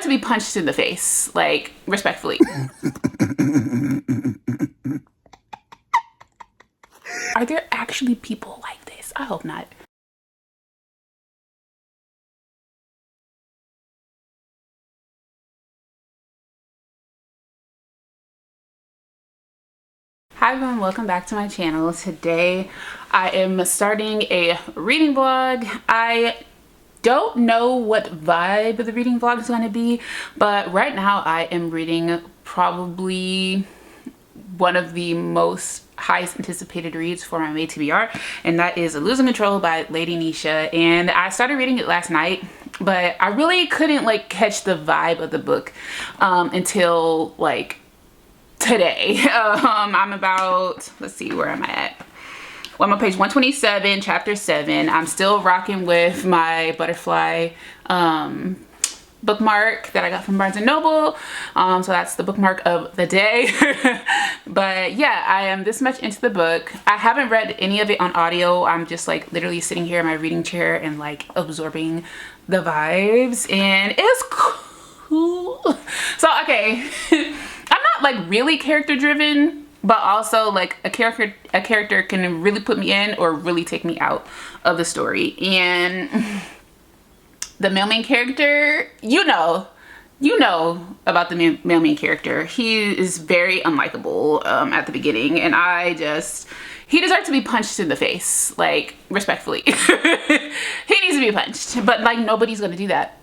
to be punched in the face, like, respectfully. Are there actually people like this? I hope not. Hi everyone, welcome back to my channel. Today I am starting a reading vlog. I don't know what vibe the reading vlog is going to be, but right now I am reading probably one of the most highest anticipated reads for my May TBR, and that is Losing Control by Lady Nisha. And I started reading it last night, but I really couldn't like catch the vibe of the book until like today. I'm about, let's see, where am I at? Well, I'm on page 127, chapter 7. I'm still rocking with my butterfly bookmark that I got from Barnes & Noble. So that's the bookmark of the day. But yeah, I am this much into the book. I haven't read any of it on audio. I'm just like literally sitting here in my reading chair and like absorbing the vibes, and it's cool. So, okay. I'm not like really character driven, but also like a character can really put me in or really take me out of the story. And the male main character, you know about the male main character. He is very unlikable at the beginning, and he deserves to be punched in the face, like, respectfully. He needs to be punched, but like nobody's gonna do that.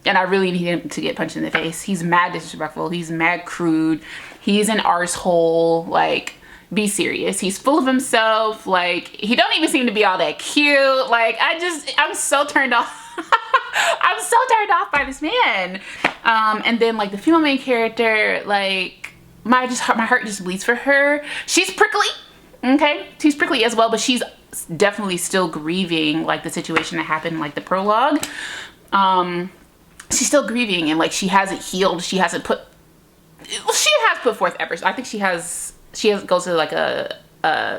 And I really need him to get punched in the face. He's mad disrespectful. He's mad crude. He's an arsehole. Like, be serious. He's full of himself. Like, he don't even seem to be all that cute. Like, I'm so turned off. I'm so turned off by this man. And then like the female main character, like my heart just bleeds for her. She's prickly. Okay, she's prickly as well, but she's definitely still grieving like the situation that happened in like the prologue. She's still grieving, and like she hasn't healed. She has put forth efforts. I think she goes to like a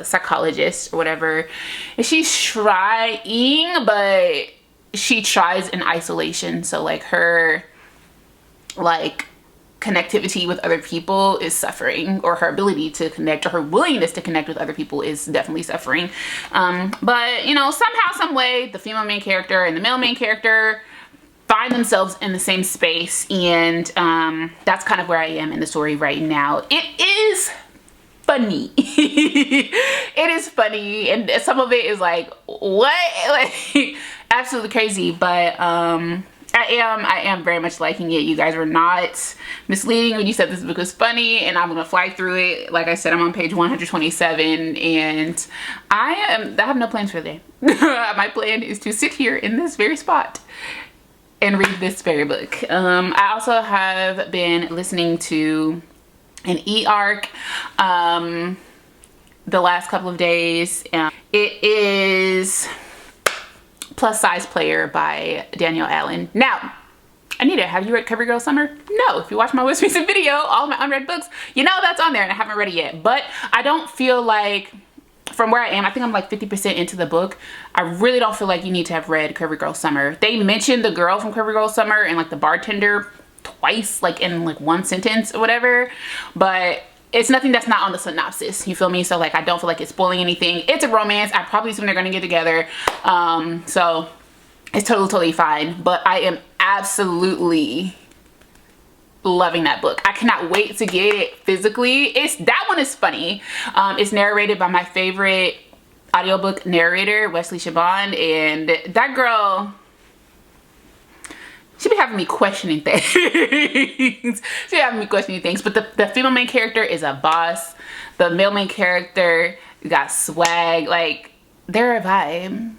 psychologist or whatever, and she's trying, but she tries in isolation. So like her like connectivity with other people is suffering, or her ability to connect, or her willingness to connect with other people is definitely suffering. But you know, somehow, some way, the female main character and the male main character find themselves in the same space, and that's kind of where I am in the story right now. It is funny. It is funny, and some of it is like, what? Like, absolutely crazy, but I am very much liking it. You guys were not misleading when you said this book was funny, and I'm gonna fly through it. Like I said, I'm on page 127, and I have no plans for the day. My plan is to sit here in this very spot and read this very book. I also have been listening to an e-arc the last couple of days. It is Plus Size Player by Danielle Allen. Now, Anita, have you read CoverGirl Summer? No. If you watch my most recent video, all of my unread books, you know that's on there, and I haven't read it yet. But I don't feel like, from where I am, I think I'm like 50% into the book. I really don't feel like you need to have read CoverGirl Summer. They mentioned the girl from CoverGirl Summer and like the bartender twice, like in like one sentence or whatever, but it's nothing that's not on the synopsis, you feel me? So like I don't feel like it's spoiling anything. It's a romance. I probably assume they're gonna get together, so it's totally fine. But I am absolutely loving that book. I cannot wait to get it physically. That one is funny. It's narrated by my favorite audiobook narrator, Wesley Chabon, and that girl, she be having me questioning things. She be having me questioning things. But the female main character is a boss. The male main character got swag. Like, they're a vibe.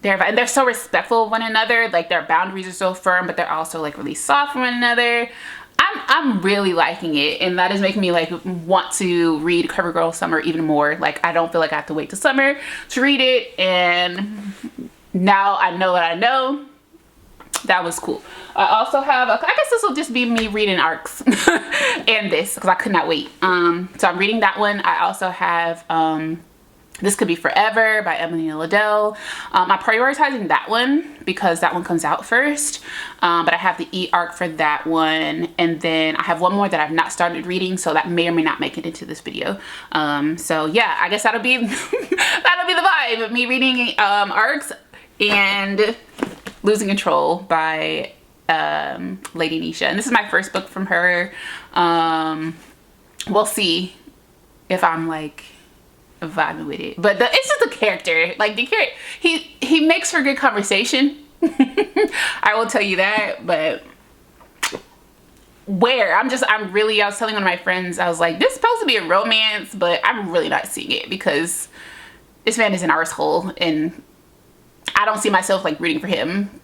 And they're so respectful of one another. Like, their boundaries are so firm, but they're also like really soft for one another. I'm really liking it, and that is making me like want to read CoverGirl Summer even more. Like, I don't feel like I have to wait till summer to read it, and now I know what I know. That was cool. I also have, I guess this will just be me reading arcs and this, because I could not wait. So I'm reading that one. I also have This Could Be Forever by Emily Liddell. I'm prioritizing that one because that one comes out first. But I have the e-arc for that one. And then I have one more that I've not started reading, so that may or may not make it into this video. So yeah, I guess that'll be that'll be the vibe of me reading arcs and Losing Control by Lady Nisha. And this is my first book from her. We'll see if I'm like vibing with it, but it's just the character, like the character, he makes for good conversation. I will tell you that. But I was telling one of my friends, I was like, this is supposed to be a romance, but I'm really not seeing it because this man is an arsehole and I don't see myself like rooting for him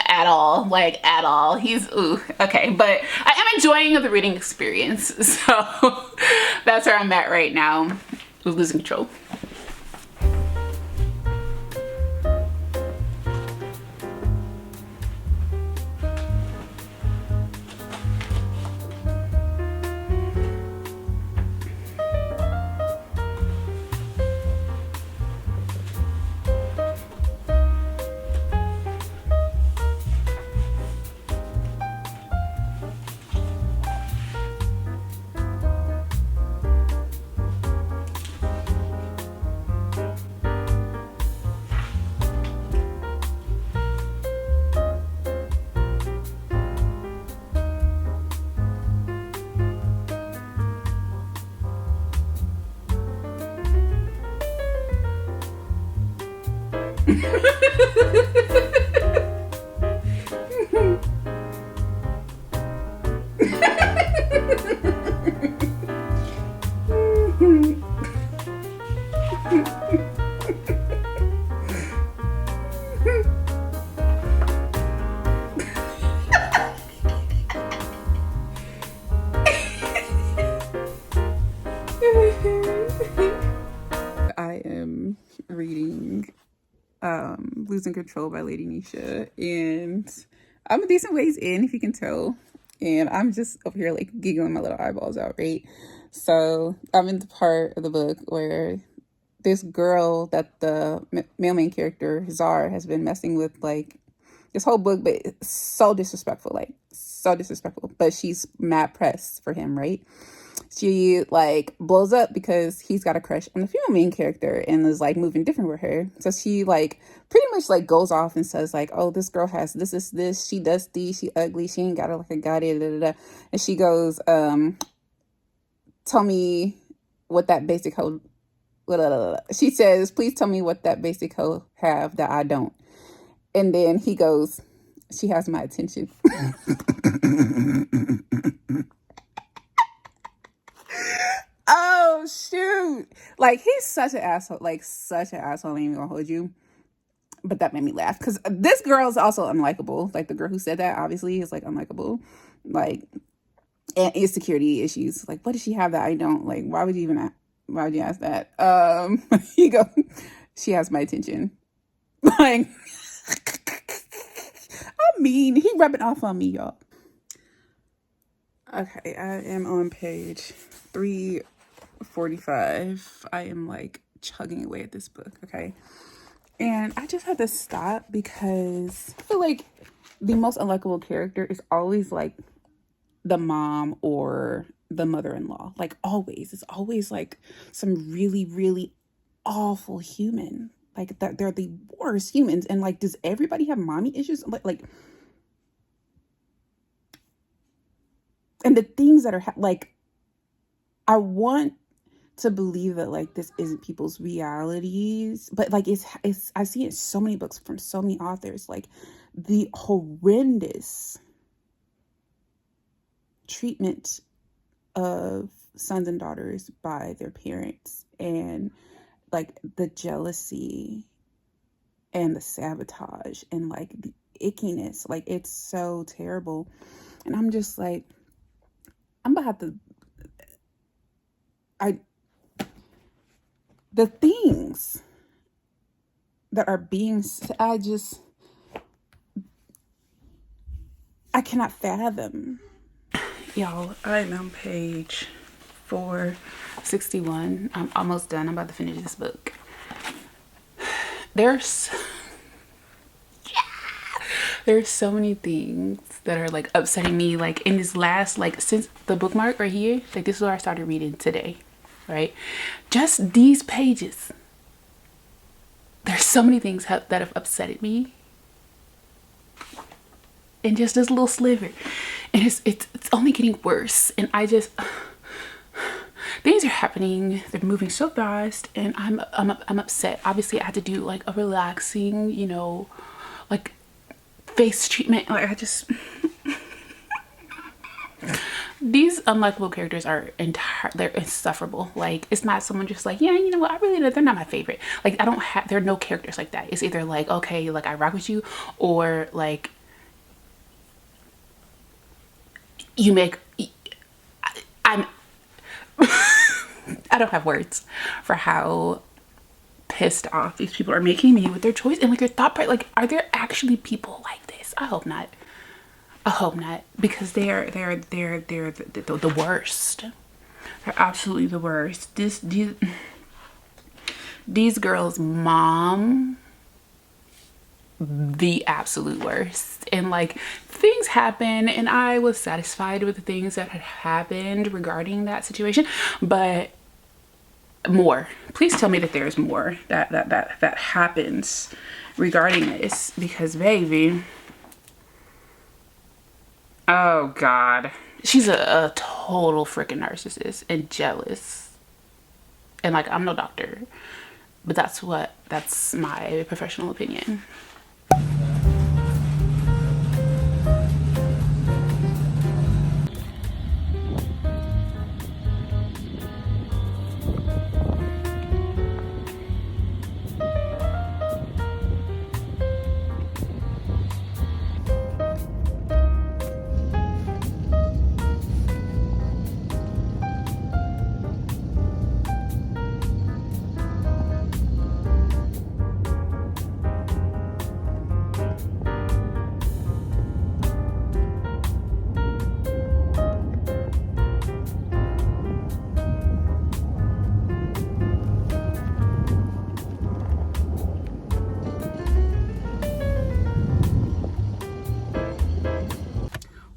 at all, like at all. He's okay, but I am enjoying the reading experience, so that's where I'm at right now with Losing Control. I am reading Losing Control by Lady Nisha, and I'm a decent ways in, if you can tell, and I'm just over here like giggling my little eyeballs out, right? So I'm in the part of the book where this girl that the male main character Czar has been messing with like this whole book, but it's so disrespectful, like so disrespectful, but she's mad pressed for him, right? She like blows up because he's got a crush on the female main character and is like moving different with her. So she like pretty much like goes off and says like, oh, this girl has this, she dusty, she ugly, she ain't got it like a guy, da, da, da. And she goes, tell me what that basic hoe, blah, blah, blah. She says, please tell me what that basic hoe have that I don't. And then he goes, she has my attention. Oh shoot, like he's such an asshole, like such an asshole. I ain't even gonna hold you, but that made me laugh because this girl is also unlikable. Like the girl who said that obviously is like unlikable, like, and insecurity issues. Like, what does she have that I don't? Like, why would you ask that? You go, she has my attention. Like, I mean, he rubbing off on me, y'all. Okay, I am on page 345. I am like chugging away at this book, okay? And I just had to stop because I feel like the most unlikable character is always like the mom or the mother-in-law. Like always. It's always like some really, really awful human. Like they're the worst humans. And like, does everybody have mommy issues? Like and the things that are like, I want to believe that like this isn't people's realities, but like it's I see it in so many books from so many authors, like the horrendous treatment of sons and daughters by their parents, and like the jealousy and the sabotage and like the ickiness. Like it's so terrible. And I'm just like, I'm about to have to, the things that are being, I cannot fathom. Y'all, I'm on page 461. I'm almost done. I'm about to finish this book. There's so many things that are like upsetting me, like in this last, like since the bookmark right here, like this is where I started reading today, right? Just these pages. There's so many things that have upsetted me in just this little sliver, and it's only getting worse. And I just things are happening, they're moving so fast, and I'm upset. Obviously I had to do like a relaxing, you know, like face treatment. Like I just these unlikable characters are they're insufferable. Like it's not someone just like, yeah, you know what, I really, they're not my favorite. Like I don't have, there are no characters like that. It's either like, okay, like I rock with you, or like you make, I'm I don't have words for how pissed off these people are making me with their choice. And like your thought part, like, are there actually people like this? I hope not. I hope not, because they're the worst. They're absolutely the worst. These girls' mom, the absolute worst. And like things happen, and I was satisfied with the things that had happened regarding that situation, but more, please tell me that there's more that happens regarding this, because baby, oh god, she's a total freaking narcissist and jealous. And like, I'm no doctor, but that's my professional opinion.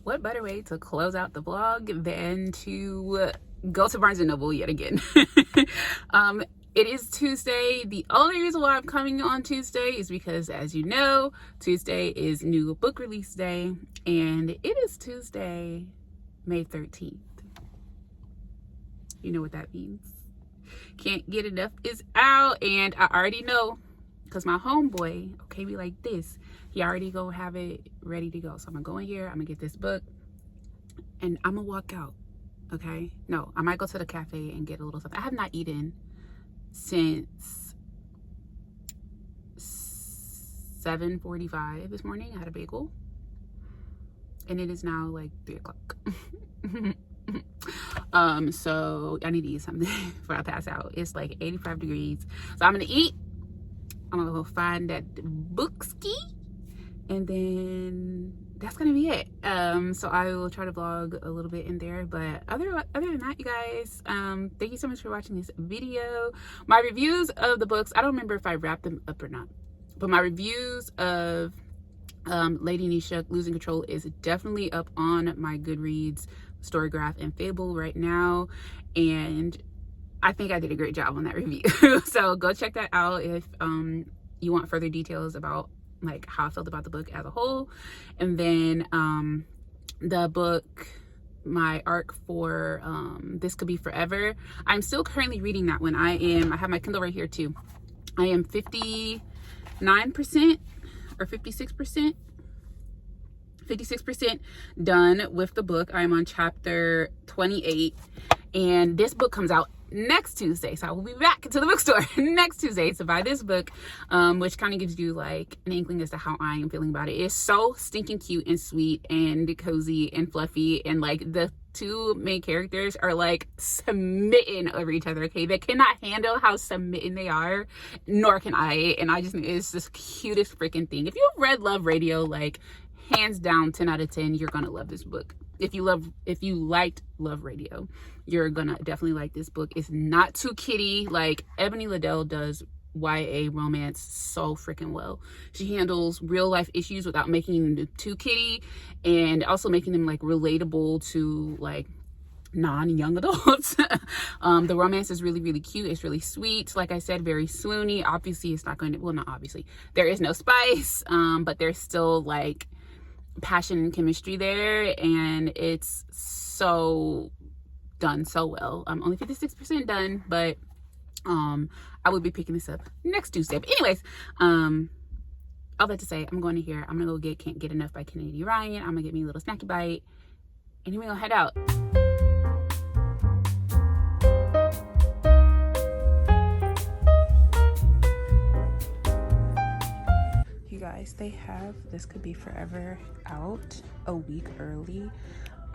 What better way to close out the vlog than to go to Barnes & Noble yet again. It is Tuesday. The only reason why I'm coming on Tuesday is because, as you know, Tuesday is new book release day, and it is Tuesday, May 13th. You know what that means. Can't Get Enough is out, and I already know, because my homeboy, okay, be like this, he already gonna have it ready to go. So I'm gonna go in here, I'm gonna get this book, and I'm gonna walk out, okay? No, I might go to the cafe and get a little something. I have not eaten since 7:45 this morning. I had a bagel, and it is now like 3 o'clock. So I need to eat something before I pass out. It's like 85 degrees. So I'm gonna eat. I'm gonna go find that bookski, and then that's gonna be it. So I will try to vlog a little bit in there, but other than that, you guys, thank you so much for watching this video. My reviews of the books, I don't remember if I wrapped them up or not, but my reviews of Lady Nisha Losing Control is definitely up on my Goodreads, Storygraph, and Fable right now, and I think I did a great job on that review. So go check that out if you want further details about like how I felt about the book as a whole. And then the book, my arc for This Could Be Forever, I'm still currently reading that one. I have my Kindle right here too. I am 59% or 56% done with the book. I'm on chapter 28, and this book comes out next Tuesday, so I will be back to the bookstore next Tuesday to buy this book, which kind of gives you like an inkling as to how I am feeling about it. It's so stinking cute and sweet and cozy and fluffy, and like the two main characters are like smitten over each other. Okay, they cannot handle how smitten they are, nor can I, and I just, it's the cutest freaking thing. If you've read Love Radio, like hands down 10 out of 10. You're gonna love this book. If you liked Love Radio, you're gonna definitely like this book. It's not too kiddie. Like, Ebony Liddell does YA romance so freaking well. She handles real life issues without making them too kiddie, and also making them like relatable to like non-young adults. The romance is really, really cute. It's really sweet. Like I said, very swoony. Obviously, it's not going to, well, not obviously. There is no spice, but there's still like passion and chemistry there, and it's so done so well. I'm only 56% done, but I will be picking this up next Tuesday. But anyways, all that to say, I'm going to here. I'm gonna go get Can't Get Enough by Kennedy Ryan. I'm gonna get me a little snacky bite, and then we're gonna head out. You guys, they have This Could Be Forever out a week early.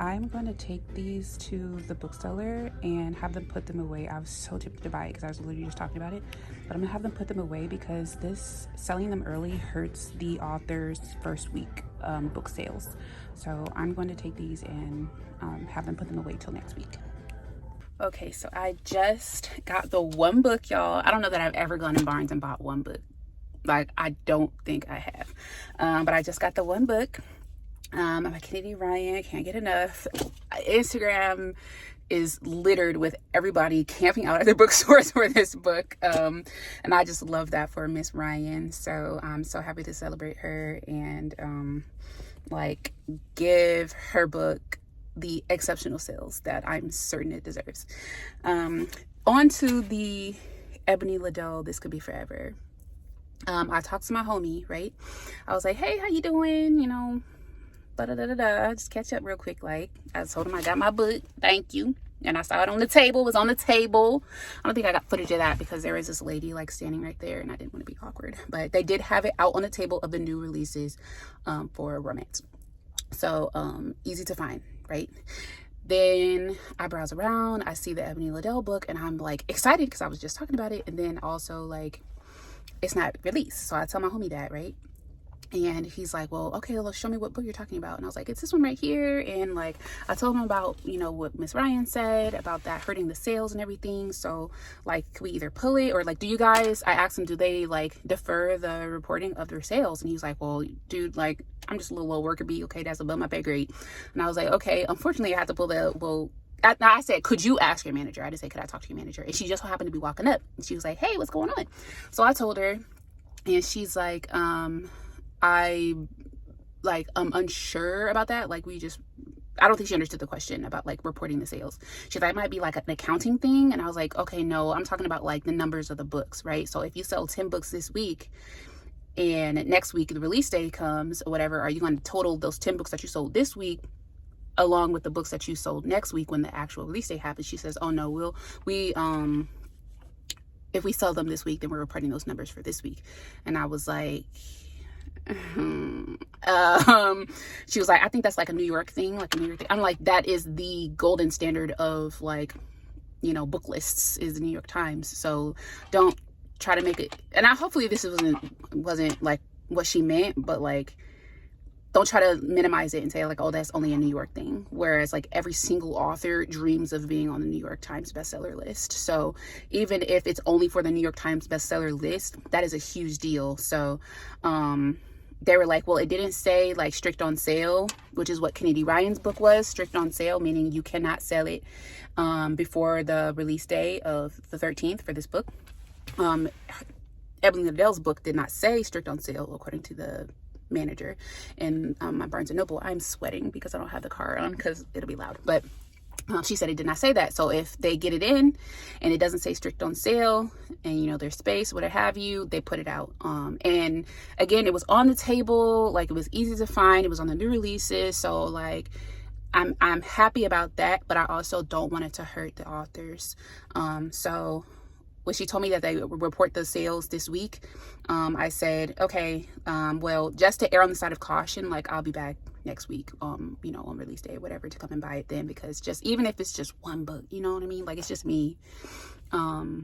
I'm going to take these to the bookseller and have them put them away. I was so tempted to buy it because I was literally just talking about it, but I'm gonna have them put them away because this selling them early hurts the author's first week book sales. So I'm going to take these and have them put them away till next week. Okay, so I just got the one book, y'all. I don't know that I've ever gone in Barnes and bought one book. Like, I don't think I have, but I just got the one book. By Kennedy Ryan. Can't Get Enough. Instagram is littered with everybody camping out at their bookstores for this book, and I just love that for Miss Ryan. So I'm so happy to celebrate her and like give her book the exceptional sales that I'm certain it deserves. On to the Ebony Liddell This Could Be Forever. I talked to my homie, right? I was like, hey, how you doing? You know, just catch up real quick. Like, I told him I got my book, thank you, and I saw it on the table. It was on the table. I don't think I got footage of that because there was this lady like standing right there and I didn't want to be awkward, but they did have it out on the table of the new releases for romance, so easy to find, right? Then I browse around, I see the Ebony Liddell book, and I'm like excited because I was just talking about it, and then also like it's not released, so I tell my homie that, right? And he's like, well, okay, let's show me what book you're talking about. And I was like, it's this one right here. And like, I told him about, you know, what Miss Ryan said about that hurting the sales and everything. So like, can we either pull it or like, do you guys, I asked him, do they like defer the reporting of their sales? And he's like, well, dude, like, I'm just a little low worker bee. Okay, that's above my pay grade. And I was like, okay, unfortunately I have to pull the, I said, could you ask your manager? I didn't say, could I talk to your manager? And she just happened to be walking up and she was like, hey, what's going on? So I told her, and she's like, I'm unsure about that. Like, I don't think she understood the question about like reporting the sales. She's like, it might be like an accounting thing. And I was like, okay, no, I'm talking about like the numbers of the books, right? So if you sell 10 books this week and next week the release day comes or whatever, are you going to total those 10 books that you sold this week along with the books that you sold next week when the actual release day happens? She says, oh no, if we sell them this week, then we're reporting those numbers for this week. And I was like, she was like, I think that's like a New York thing, I'm like, that is the golden standard of like, you know, book lists is the New York Times. So don't try to make it, and hopefully this wasn't like what she meant, but like, don't try to minimize it and say like, oh, that's only a New York thing. Whereas like every single author dreams of being on the New York Times bestseller list. So even if it's only for the New York Times bestseller list, that is a huge deal. So they were like, well, it didn't say like strict on sale, which is what Kennedy Ryan's book was. Strict on sale, meaning you cannot sell it before the release day of the 13th for this book. Ebony Liddell's book did not say strict on sale, according to the manager. And my Barnes & Noble, I'm sweating because I don't have the car on because it'll be loud. But she said it did not say that. So if they get it in and it doesn't say strict on sale and, you know, there's space, what have you, they put it out. And again, it was on the table, like it was easy to find. It was on the new releases. So like, I'm happy about that, but I also don't want it to hurt the authors. So when she told me that they would report the sales this week, I said, okay, well, just to err on the side of caution, like I'll be back next week, you know, on release day or whatever, to come and buy it then, because just, even if it's just one book, you know what I mean? Like, it's just me. I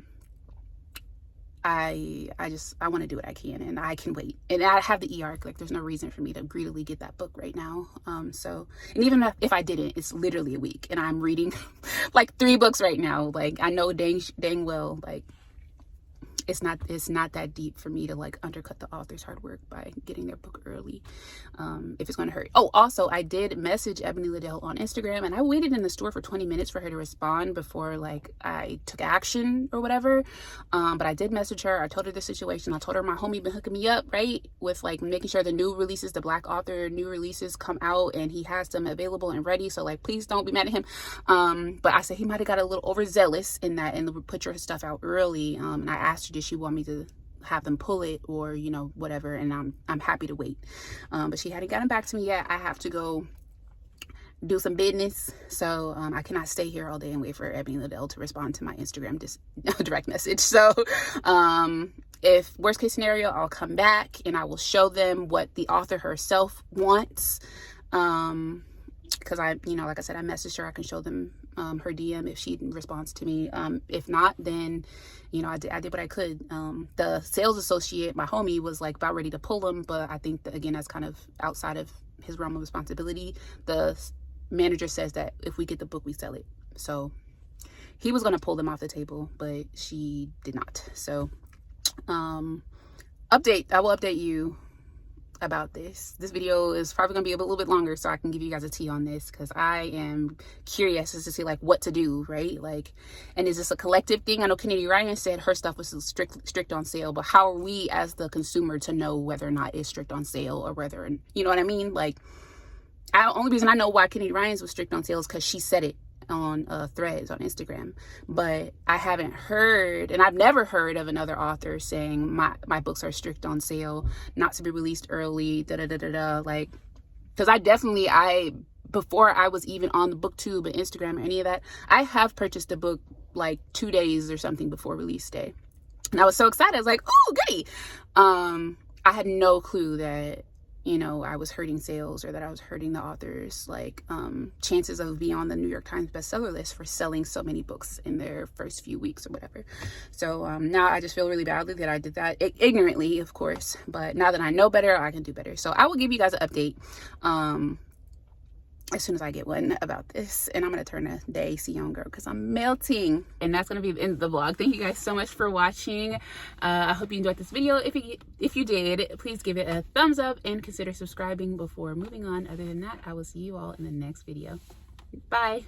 I want to do what I can, and I can wait. And I have the e-arc. Like, there's no reason for me to greedily get that book right now. So, and even if I didn't, it's literally a week, and I'm reading like 3 books right now. Like, I know dang well, like, it's not that deep for me to like undercut the author's hard work by getting their book early, if it's going to hurt. Oh, also, I did message Ebony Liddell on Instagram, and I waited in the store for 20 minutes for her to respond before like I took action or whatever. But I did message her. I told her the situation. I told her my homie been hooking me up, right, with like making sure the new releases, the Black author new releases come out, and he has them available and ready. So like, please don't be mad at him. But I said he might have got a little overzealous in that and put your stuff out early. And I asked her, did she want me to have them pull it or, you know, whatever, and I'm happy to wait. But she hadn't gotten back to me yet. I have to go do some business, so I cannot stay here all day and wait for Ebony Liddell to respond to my Instagram direct message. So if worst case scenario, I'll come back and I will show them what the author herself wants, because I, you know, like I said, I messaged her. I can show them her DM if she responds to me. If not, then, you know, I did what I could. The sales associate, my homie, was like about ready to pull them, but I think that, again, that's kind of outside of his realm of responsibility. The manager says that if we get the book, we sell it. So he was going to pull them off the table, but she did not. So I will update you about this. This video is probably gonna be a little bit longer, so I can give you guys a tea on this, because I am curious as to see like what to do, right? Like, and is this a collective thing? I know Kennedy Ryan said her stuff was strict on sale, but how are we as the consumer to know whether or not it's strict on sale, or whether, you know what I mean? Like, only reason I know why Kennedy Ryan's was strict on sale is because she said it on Threads on Instagram. But I haven't heard, and I've never heard of another author saying my books are strict on sale, not to be released early, like, because before I was even on the booktube and Instagram or any of that, I have purchased a book like 2 days or something before release day, and I was so excited. I was like, oh, goody. I had no clue that, you know, I was hurting sales, or that I was hurting the authors, like, chances of being on the New York Times bestseller list for selling so many books in their first few weeks or whatever. So now I just feel really badly that I did that, ignorantly, of course, but now that I know better, I can do better. So I will give you guys an update as soon as I get one about this, and I'm gonna turn a day young girl because I'm melting. And that's gonna be the end of the vlog. Thank you guys so much for watching. I hope you enjoyed this video. If you did, please give it a thumbs up and consider subscribing before moving on. Other than that, I will see you all in the next video. Bye.